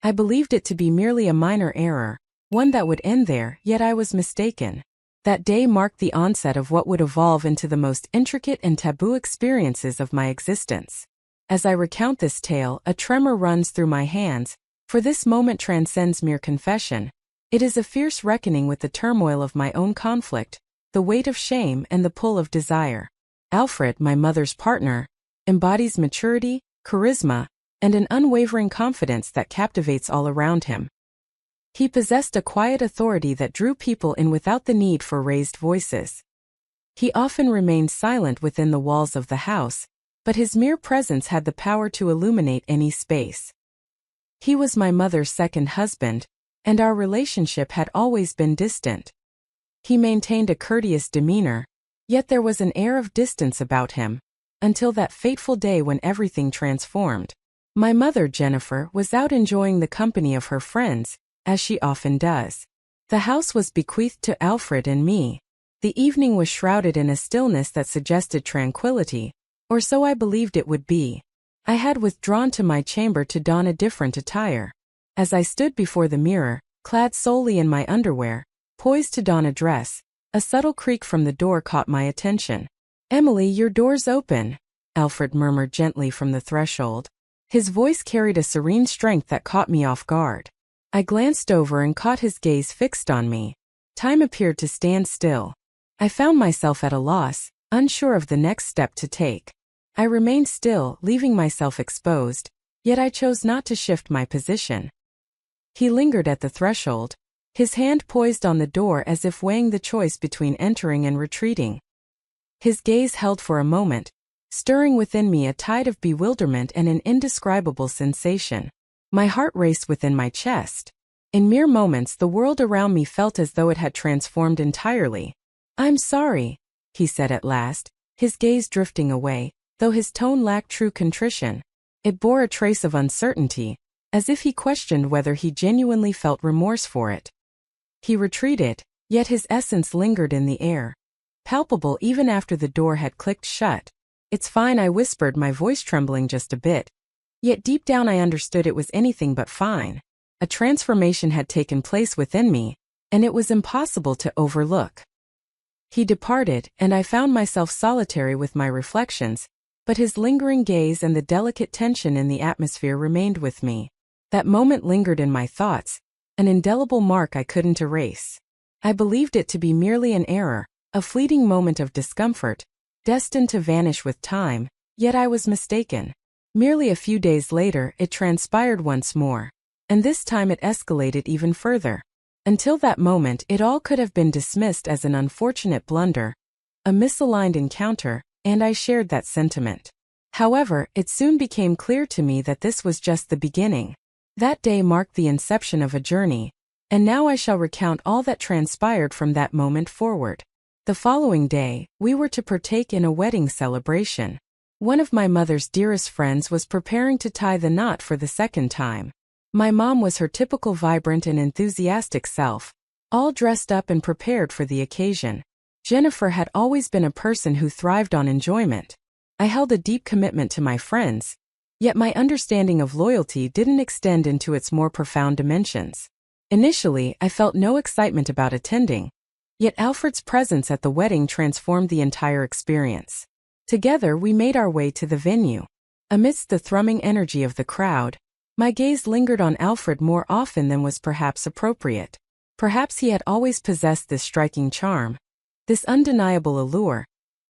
I believed it to be merely a minor error, one that would end there, yet I was mistaken. That day marked the onset of what would evolve into the most intricate and taboo experiences of my existence. As I recount this tale, a tremor runs through my hands, for this moment transcends mere confession. It is a fierce reckoning with the turmoil of my own conflict, the weight of shame and the pull of desire. Alfred, my mother's partner, embodies maturity, charisma, and an unwavering confidence that captivates all around him. He possessed a quiet authority that drew people in without the need for raised voices. He often remained silent within the walls of the house, but his mere presence had the power to illuminate any space. He was my mother's second husband, and our relationship had always been distant. He maintained a courteous demeanor, yet there was an air of distance about him, until that fateful day when everything transformed. My mother, Jennifer, was out enjoying the company of her friends, as she often does. The house was bequeathed to Alfred and me. The evening was shrouded in a stillness that suggested tranquility, or so I believed it would be. I had withdrawn to my chamber to don a different attire. As I stood before the mirror, clad solely in my underwear, poised to don a dress, a subtle creak from the door caught my attention. "Emily, your door's open," Alfred murmured gently from the threshold. His voice carried a serene strength that caught me off guard. I glanced over and caught his gaze fixed on me. Time appeared to stand still. I found myself at a loss, unsure of the next step to take. I remained still, leaving myself exposed, yet I chose not to shift my position. He lingered at the threshold, his hand poised on the door as if weighing the choice between entering and retreating. His gaze held for a moment, stirring within me a tide of bewilderment and an indescribable sensation. My heart raced within my chest. In mere moments, the world around me felt as though it had transformed entirely. "I'm sorry," he said at last, his gaze drifting away, though his tone lacked true contrition. It bore a trace of uncertainty, as if he questioned whether he genuinely felt remorse for it. He retreated, yet his essence lingered in the air, palpable even after the door had clicked shut. "It's fine," I whispered, my voice trembling just a bit. Yet deep down I understood it was anything but fine. A transformation had taken place within me, and it was impossible to overlook. He departed, and I found myself solitary with my reflections, but his lingering gaze and the delicate tension in the atmosphere remained with me. That moment lingered in my thoughts, an indelible mark I couldn't erase. I believed it to be merely an error, a fleeting moment of discomfort, destined to vanish with time, yet I was mistaken. Merely a few days later, it transpired once more, and this time it escalated even further. Until that moment, it all could have been dismissed as an unfortunate blunder, a misaligned encounter, and I shared that sentiment. However, it soon became clear to me that this was just the beginning. That day marked the inception of a journey, and now I shall recount all that transpired from that moment forward. The following day, we were to partake in a wedding celebration. One of my mother's dearest friends was preparing to tie the knot for the second time. My mom was her typical vibrant and enthusiastic self, all dressed up and prepared for the occasion. Jennifer had always been a person who thrived on enjoyment. I held a deep commitment to my friends, yet my understanding of loyalty didn't extend into its more profound dimensions. Initially, I felt no excitement about attending, yet Alfred's presence at the wedding transformed the entire experience. Together we made our way to the venue. Amidst the thrumming energy of the crowd, my gaze lingered on Alfred more often than was perhaps appropriate. Perhaps he had always possessed this striking charm, this undeniable allure,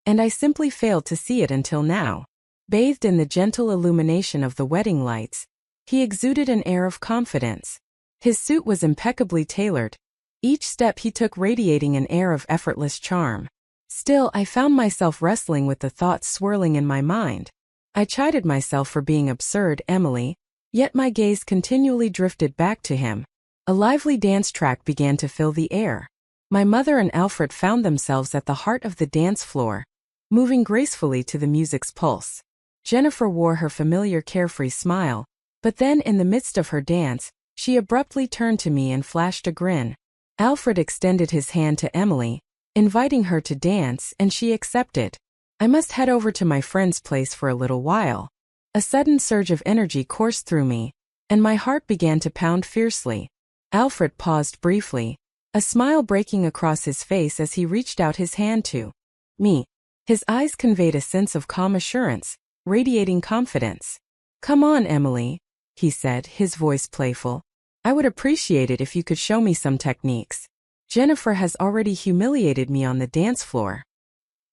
and I simply failed to see it until now. Bathed in the gentle illumination of the wedding lights, he exuded an air of confidence. His suit was impeccably tailored, each step he took radiating an air of effortless charm. Still, I found myself wrestling with the thoughts swirling in my mind. I chided myself for being absurd, Emily, yet my gaze continually drifted back to him. A lively dance track began to fill the air. My mother and Alfred found themselves at the heart of the dance floor, moving gracefully to the music's pulse. Jennifer wore her familiar carefree smile, but then in the midst of her dance, she abruptly turned to me and flashed a grin. Alfred extended his hand to Emily, inviting her to dance, and she accepted. I must head over to my friend's place for a little while. A sudden surge of energy coursed through me, and my heart began to pound fiercely. Alfred paused briefly, a smile breaking across his face as he reached out his hand to me. His eyes conveyed a sense of calm assurance, radiating confidence. "Come on, Emily," he said, his voice playful. "I would appreciate it if you could show me some techniques. Jennifer has already humiliated me on the dance floor."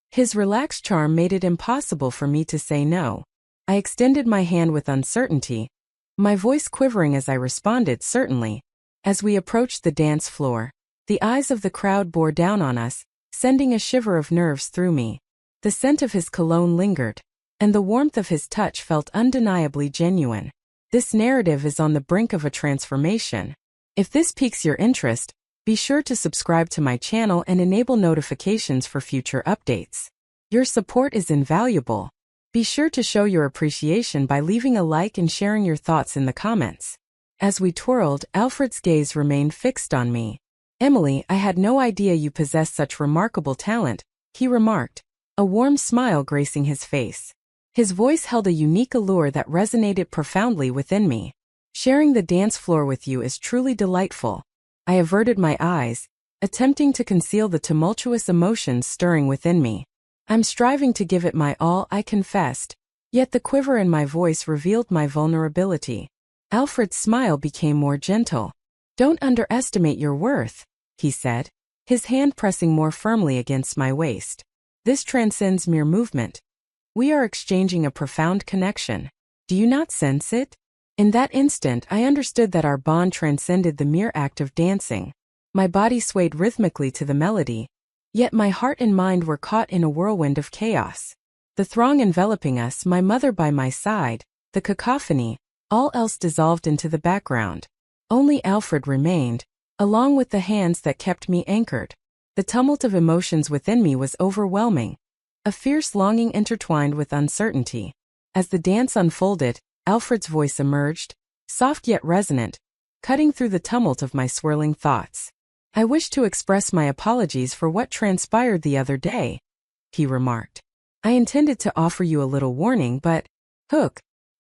His relaxed charm made it impossible for me to say no. I extended my hand with uncertainty, my voice quivering as I responded, "Certainly." As we approached the dance floor, the eyes of the crowd bore down on us, sending a shiver of nerves through me. The scent of his cologne lingered, and the warmth of his touch felt undeniably genuine. This narrative is on the brink of a transformation. If this piques your interest, be sure to subscribe to my channel and enable notifications for future updates. Your support is invaluable. Be sure to show your appreciation by leaving a like and sharing your thoughts in the comments. As we twirled, Alfred's gaze remained fixed on me. "Emily, I had no idea you possessed such remarkable talent," he remarked, a warm smile gracing his face. His voice held a unique allure that resonated profoundly within me. "Sharing the dance floor with you is truly delightful." I averted my eyes, attempting to conceal the tumultuous emotions stirring within me. "I'm striving to give it my all," I confessed, yet the quiver in my voice revealed my vulnerability. Alfred's smile became more gentle. "Don't underestimate your worth," he said, his hand pressing more firmly against my waist. "This transcends mere movement. We are exchanging a profound connection. Do you not sense it?" In that instant, I understood that our bond transcended the mere act of dancing. My body swayed rhythmically to the melody, yet my heart and mind were caught in a whirlwind of chaos. The throng enveloping us, my mother by my side, the cacophony, all else dissolved into the background. Only Alfred remained, along with the hands that kept me anchored. The tumult of emotions within me was overwhelming, a fierce longing intertwined with uncertainty. As the dance unfolded, Alfred's voice emerged, soft yet resonant, cutting through the tumult of my swirling thoughts. "I wish to express my apologies for what transpired the other day," he remarked. "I intended to offer you a little warning, but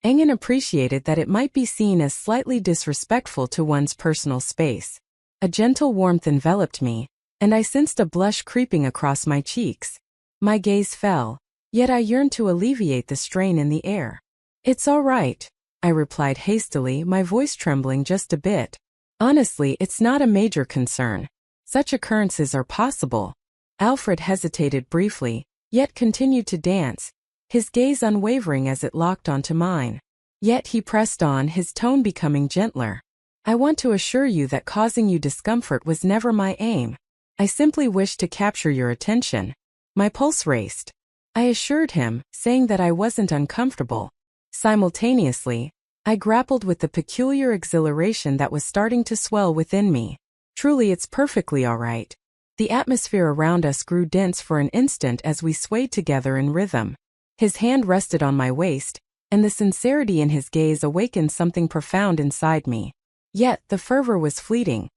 Engen appreciated that it might be seen as slightly disrespectful to one's personal space." A gentle warmth enveloped me, and I sensed a blush creeping across my cheeks. My gaze fell, yet I yearned to alleviate the strain in the air. "It's all right," I replied hastily, my voice trembling just a bit. "Honestly, it's not a major concern. Such occurrences are possible." Alfred hesitated briefly, yet continued to dance, his gaze unwavering as it locked onto mine. Yet he pressed on, his tone becoming gentler. "I want to assure you that causing you discomfort was never my aim. I simply wished to capture your attention." My pulse raced. I assured him, saying that I wasn't uncomfortable. Simultaneously, I grappled with the peculiar exhilaration that was starting to swell within me. "Truly, it's perfectly all right." The atmosphere around us grew dense for an instant as we swayed together in rhythm. His hand rested on my waist, and the sincerity in his gaze awakened something profound inside me. Yet, the fervor was fleeting.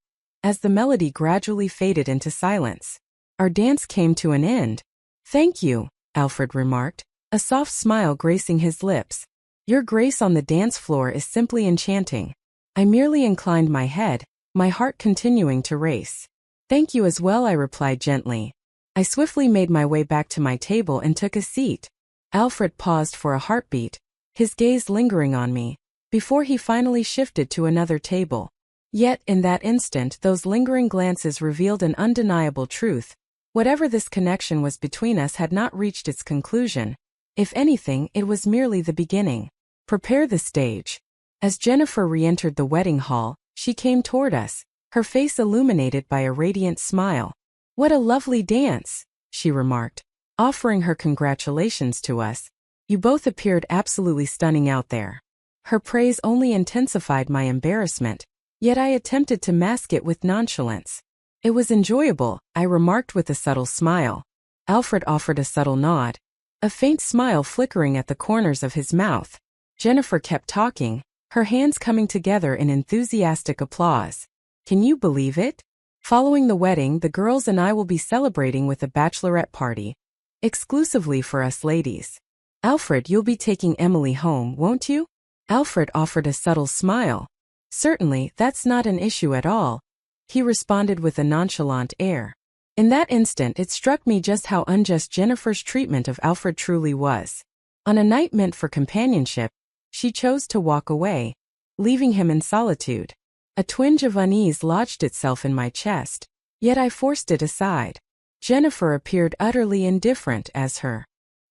As the melody gradually faded into silence, our dance came to an end. "Thank you," Alfred remarked, a soft smile gracing his lips. "Your grace on the dance floor is simply enchanting." I merely inclined my head, my heart continuing to race. "Thank you as well," I replied gently. I swiftly made my way back to my table and took a seat. Alfred paused for a heartbeat, his gaze lingering on me, before he finally shifted to another table. Yet, in that instant, those lingering glances revealed an undeniable truth. Whatever this connection was between us had not reached its conclusion. If anything, it was merely the beginning. "Prepare the stage." As Jennifer re-entered the wedding hall, she came toward us, her face illuminated by a radiant smile. "What a lovely dance," she remarked, offering her congratulations to us. "You both appeared absolutely stunning out there." Her praise only intensified my embarrassment, yet I attempted to mask it with nonchalance. "It was enjoyable," I remarked with a subtle smile. Alfred offered a subtle nod, a faint smile flickering at the corners of his mouth. Jennifer kept talking, her hands coming together in enthusiastic applause. "Can you believe it? Following the wedding, the girls and I will be celebrating with a bachelorette party, exclusively for us ladies. Alfred, you'll be taking Emily home, won't you?" Alfred offered a subtle smile. Certainly, that's not an issue at all, he responded with a nonchalant air. In that instant, it struck me just how unjust Jennifer's treatment of Alfred truly was. On a night meant for companionship, she chose to walk away, leaving him in solitude. A twinge of unease lodged itself in my chest, yet I forced it aside. Jennifer appeared utterly indifferent as her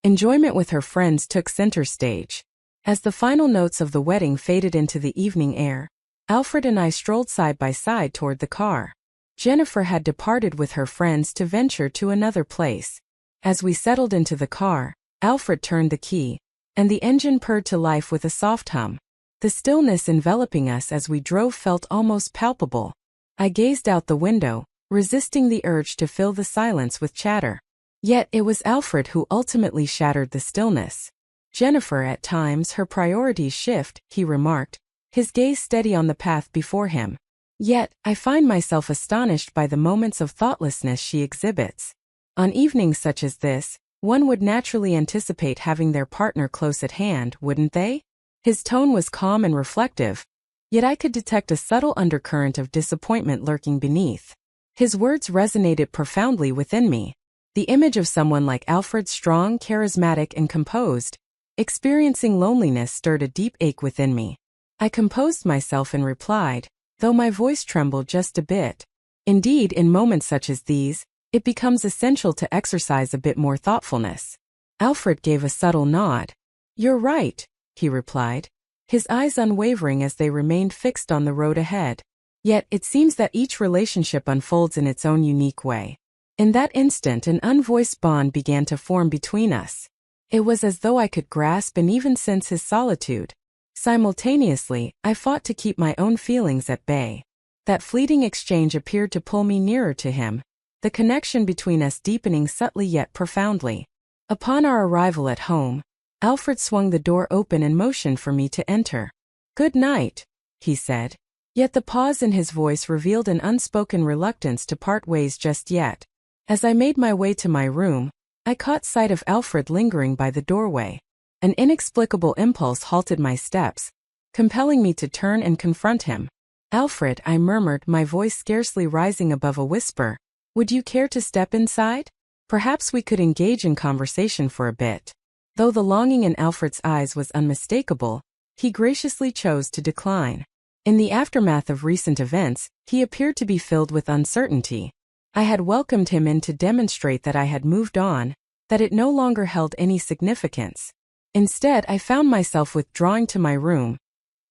enjoyment with her friends took center stage. As the final notes of the wedding faded into the evening air, Alfred and I strolled side by side toward the car. Jennifer had departed with her friends to venture to another place. As we settled into the car, Alfred turned the key, and the engine purred to life with a soft hum. The stillness enveloping us as we drove felt almost palpable. I gazed out the window, resisting the urge to fill the silence with chatter. Yet it was Alfred who ultimately shattered the stillness. Jennifer, at times her priorities shift, he remarked, his gaze steady on the path before him. Yet, I find myself astonished by the moments of thoughtlessness she exhibits. On evenings such as this, one would naturally anticipate having their partner close at hand, wouldn't they? His tone was calm and reflective, yet I could detect a subtle undercurrent of disappointment lurking beneath. His words resonated profoundly within me. The image of someone like Alfred, strong, charismatic, and composed, experiencing loneliness, stirred a deep ache within me. I composed myself and replied, though my voice trembled just a bit. Indeed, in moments such as these, it becomes essential to exercise a bit more thoughtfulness. Alfred gave a subtle nod. You're right, he replied, his eyes unwavering as they remained fixed on the road ahead. Yet, it seems that each relationship unfolds in its own unique way. In that instant, an unvoiced bond began to form between us. It was as though I could grasp and even sense his solitude. Simultaneously, I fought to keep my own feelings at bay. That fleeting exchange appeared to pull me nearer to him, the connection between us deepening subtly yet profoundly. Upon our arrival at home, Alfred swung the door open and motioned for me to enter. Good night, he said. Yet the pause in his voice revealed an unspoken reluctance to part ways just yet. As I made my way to my room, I caught sight of Alfred lingering by the doorway. An inexplicable impulse halted my steps, compelling me to turn and confront him. Alfred, I murmured, my voice scarcely rising above a whisper. Would you care to step inside? Perhaps we could engage in conversation for a bit. Though the longing in Alfred's eyes was unmistakable, he graciously chose to decline. In the aftermath of recent events, he appeared to be filled with uncertainty. I had welcomed him in to demonstrate that I had moved on, that it no longer held any significance. Instead, I found myself withdrawing to my room,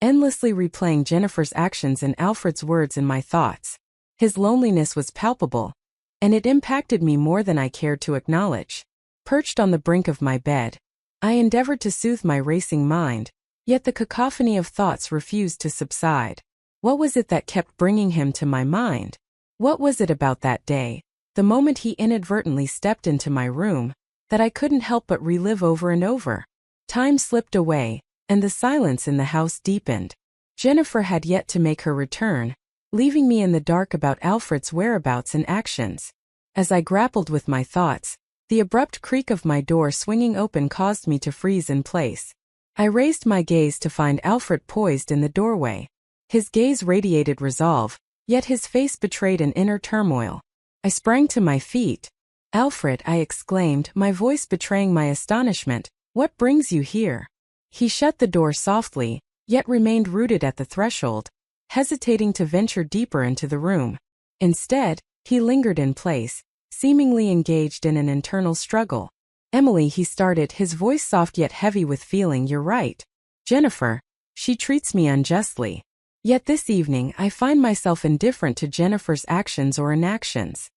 endlessly replaying Jennifer's actions and Alfred's words in my thoughts. His loneliness was palpable, and it impacted me more than I cared to acknowledge. Perched on the brink of my bed, I endeavored to soothe my racing mind, yet the cacophony of thoughts refused to subside. What was it that kept bringing him to my mind? What was it about that day, the moment he inadvertently stepped into my room, that I couldn't help but relive over and over? Time slipped away, and the silence in the house deepened. Jennifer had yet to make her return, leaving me in the dark about Alfred's whereabouts and actions. As I grappled with my thoughts, the abrupt creak of my door swinging open caused me to freeze in place. I raised my gaze to find Alfred poised in the doorway. His gaze radiated resolve, yet his face betrayed an inner turmoil. I sprang to my feet. Alfred, I exclaimed, my voice betraying my astonishment, what brings you here? He shut the door softly, yet remained rooted at the threshold, hesitating to venture deeper into the room. Instead, he lingered in place, seemingly engaged in an internal struggle. Emily, he started, his voice soft yet heavy with feeling. You're right, Jennifer. She treats me unjustly. Yet this evening I find myself indifferent to Jennifer's actions or inactions.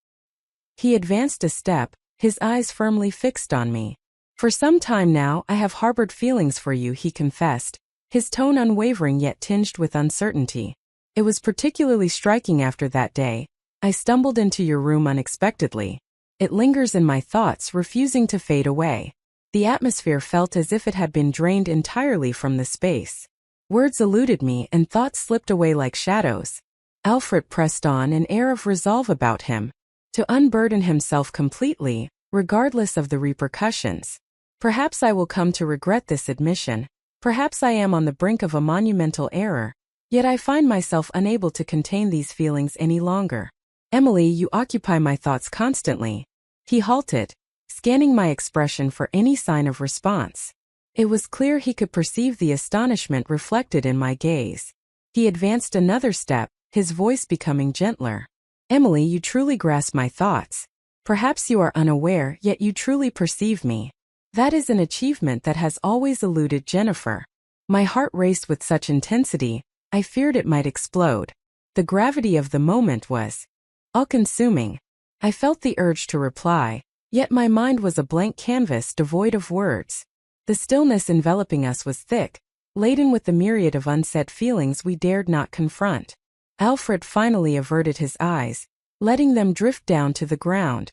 He advanced a step, his eyes firmly fixed on me. For some time now I have harbored feelings for you, he confessed, his tone unwavering yet tinged with uncertainty. It was particularly striking after that day. I stumbled into your room unexpectedly. It lingers in my thoughts, refusing to fade away. The atmosphere felt as if it had been drained entirely from the space. Words eluded me and thoughts slipped away like shadows. Alfred pressed on, an air of resolve about him, to unburden himself completely, regardless of the repercussions. Perhaps I will come to regret this admission. Perhaps I am on the brink of a monumental error, yet I find myself unable to contain these feelings any longer. Emily, you occupy my thoughts constantly. He halted, scanning my expression for any sign of response. It was clear he could perceive the astonishment reflected in my gaze. He advanced another step, his voice becoming gentler. Emily, you truly grasp my thoughts. Perhaps you are unaware, yet you truly perceive me. That is an achievement that has always eluded Jennifer. My heart raced with such intensity, I feared it might explode. The gravity of the moment was all-consuming. I felt the urge to reply, yet my mind was a blank canvas devoid of words. The stillness enveloping us was thick, laden with the myriad of unsaid feelings we dared not confront. Alfred finally averted his eyes, letting them drift down to the ground.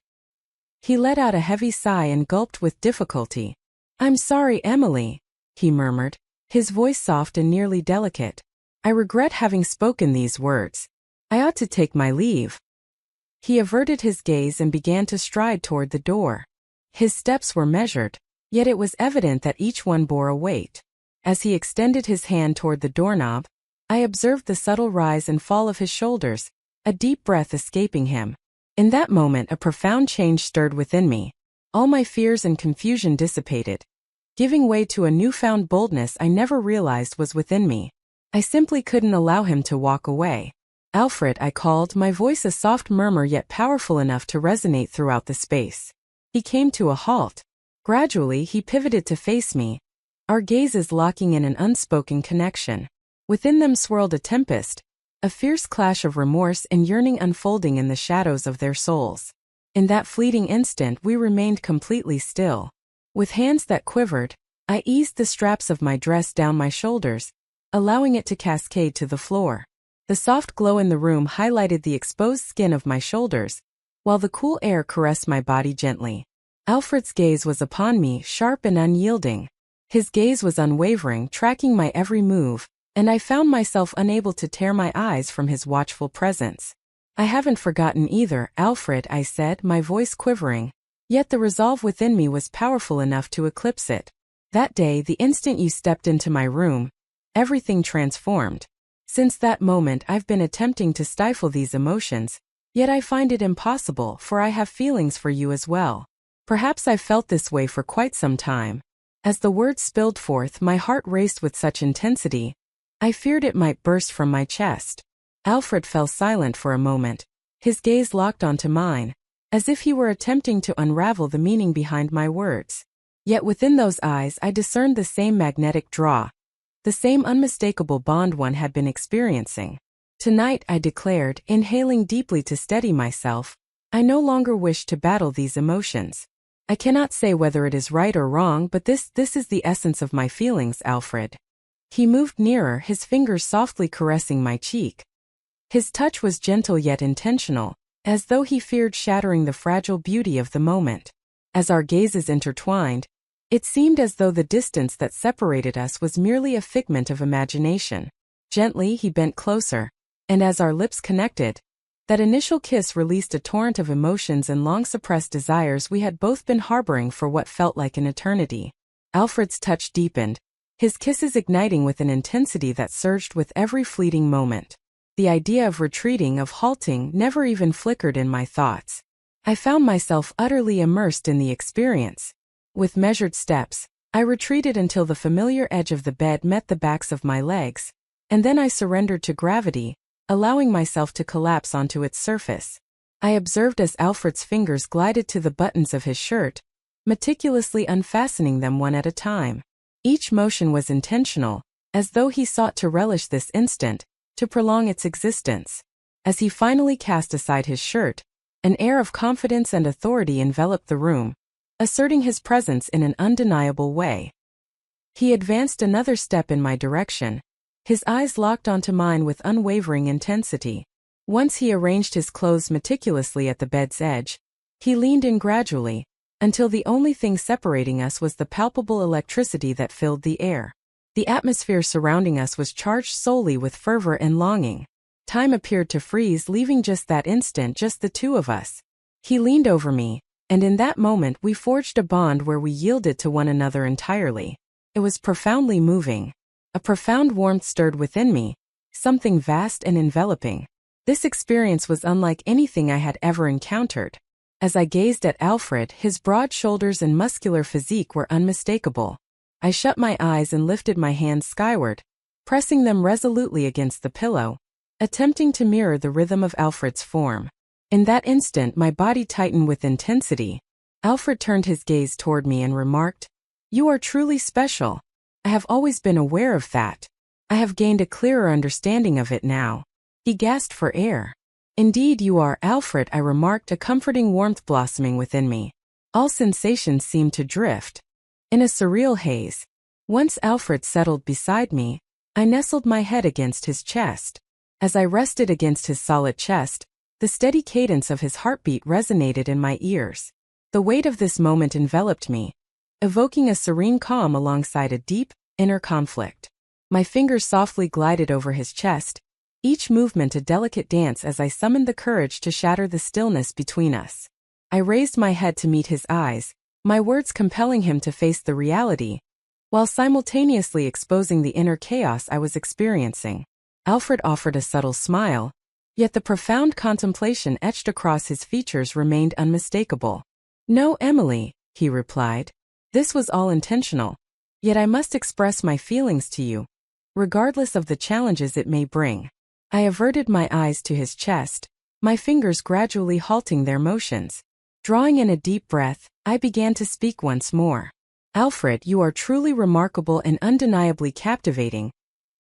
He let out a heavy sigh and gulped with difficulty. I'm sorry, Emily, he murmured, his voice soft and nearly delicate. I regret having spoken these words. I ought to take my leave. He averted his gaze and began to stride toward the door. His steps were measured, yet it was evident that each one bore a weight. As he extended his hand toward the doorknob, I observed the subtle rise and fall of his shoulders, a deep breath escaping him. In that moment a profound change stirred within me. All my fears and confusion dissipated, giving way to a newfound boldness I never realized was within me. I simply couldn't allow him to walk away. Alfred, I called, my voice a soft murmur yet powerful enough to resonate throughout the space. He came to a halt. Gradually he pivoted to face me, our gazes locking in an unspoken connection. Within them swirled a tempest, a fierce clash of remorse and yearning unfolding in the shadows of their souls. In that fleeting instant we remained completely still. With hands that quivered, I eased the straps of my dress down my shoulders, allowing it to cascade to the floor. The soft glow in the room highlighted the exposed skin of my shoulders, while the cool air caressed my body gently. Alfred's gaze was upon me, sharp and unyielding. His gaze was unwavering, tracking my every move, and I found myself unable to tear my eyes from his watchful presence. I haven't forgotten either, Alfred, I said, my voice quivering. Yet the resolve within me was powerful enough to eclipse it. That day, the instant you stepped into my room, everything transformed. Since that moment I've been attempting to stifle these emotions, yet I find it impossible, for I have feelings for you as well. Perhaps I've felt this way for quite some time. As the words spilled forth, my heart raced with such intensity, I feared it might burst from my chest. Alfred fell silent for a moment, his gaze locked onto mine, as if he were attempting to unravel the meaning behind my words. Yet within those eyes I discerned the same magnetic draw, the same unmistakable bond one had been experiencing. Tonight, I declared, inhaling deeply to steady myself, I no longer wish to battle these emotions. I cannot say whether it is right or wrong, but this is the essence of my feelings, Alfred. He moved nearer, his fingers softly caressing my cheek. His touch was gentle yet intentional, as though he feared shattering the fragile beauty of the moment. As our gazes intertwined, it seemed as though the distance that separated us was merely a figment of imagination. Gently he bent closer, and as our lips connected, that initial kiss released a torrent of emotions and long-suppressed desires we had both been harboring for what felt like an eternity. Alfred's touch deepened, his kisses igniting with an intensity that surged with every fleeting moment. The idea of retreating, of halting, never even flickered in my thoughts. I found myself utterly immersed in the experience. With measured steps, I retreated until the familiar edge of the bed met the backs of my legs, and then I surrendered to gravity, allowing myself to collapse onto its surface. I observed as Alfred's fingers glided to the buttons of his shirt, meticulously unfastening them one at a time. Each motion was intentional, as though he sought to relish this instant, to prolong its existence. As he finally cast aside his shirt, an air of confidence and authority enveloped the room, asserting his presence in an undeniable way. He advanced another step in my direction, his eyes locked onto mine with unwavering intensity. Once he arranged his clothes meticulously at the bed's edge, he leaned in gradually, until the only thing separating us was the palpable electricity that filled the air. The atmosphere surrounding us was charged solely with fervor and longing. Time appeared to freeze, leaving just that instant just the two of us. He leaned over me, and in that moment we forged a bond where we yielded to one another entirely. It was profoundly moving. A profound warmth stirred within me, something vast and enveloping. This experience was unlike anything I had ever encountered. As I gazed at Alfred, his broad shoulders and muscular physique were unmistakable. I shut my eyes and lifted my hands skyward, pressing them resolutely against the pillow, attempting to mirror the rhythm of Alfred's form. In that instant, my body tightened with intensity. Alfred turned his gaze toward me and remarked, "You are truly special. I have always been aware of that. I have gained a clearer understanding of it now." He gasped for air. "Indeed you are, Alfred," I remarked, a comforting warmth blossoming within me. All sensations seemed to drift in a surreal haze. Once Alfred settled beside me, I nestled my head against his chest. As I rested against his solid chest, the steady cadence of his heartbeat resonated in my ears. The weight of this moment enveloped me, evoking a serene calm alongside a deep, inner conflict. My fingers softly glided over his chest, each movement a delicate dance as I summoned the courage to shatter the stillness between us. I raised my head to meet his eyes, my words compelling him to face the reality, while simultaneously exposing the inner chaos I was experiencing. Alfred offered a subtle smile, yet the profound contemplation etched across his features remained unmistakable. "No, Emily," he replied. "This was all intentional. Yet I must express my feelings to you, regardless of the challenges it may bring." I averted my eyes to his chest, my fingers gradually halting their motions. Drawing in a deep breath, I began to speak once more. "Alfred, you are truly remarkable and undeniably captivating,"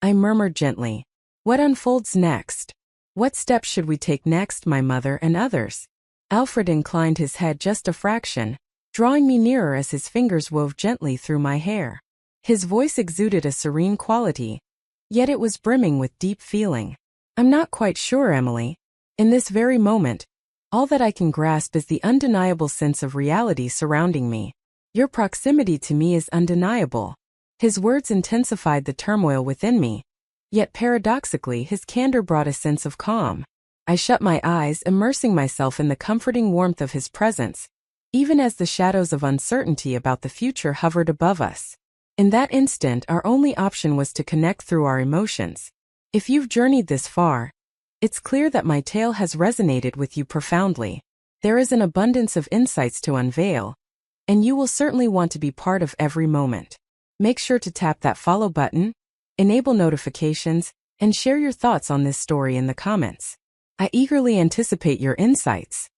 I murmured gently. "What unfolds next? What steps should we take next, my mother and others?" Alfred inclined his head just a fraction, drawing me nearer as his fingers wove gently through my hair. His voice exuded a serene quality, yet it was brimming with deep feeling. "I'm not quite sure, Emily. In this very moment, all that I can grasp is the undeniable sense of reality surrounding me. Your proximity to me is undeniable." His words intensified the turmoil within me, yet paradoxically his candor brought a sense of calm. I shut my eyes, immersing myself in the comforting warmth of his presence, even as the shadows of uncertainty about the future hovered above us. In that instant, our only option was to connect through our emotions. If you've journeyed this far, it's clear that my tale has resonated with you profoundly. There is an abundance of insights to unveil, and you will certainly want to be part of every moment. Make sure to tap that follow button, enable notifications, and share your thoughts on this story in the comments. I eagerly anticipate your insights.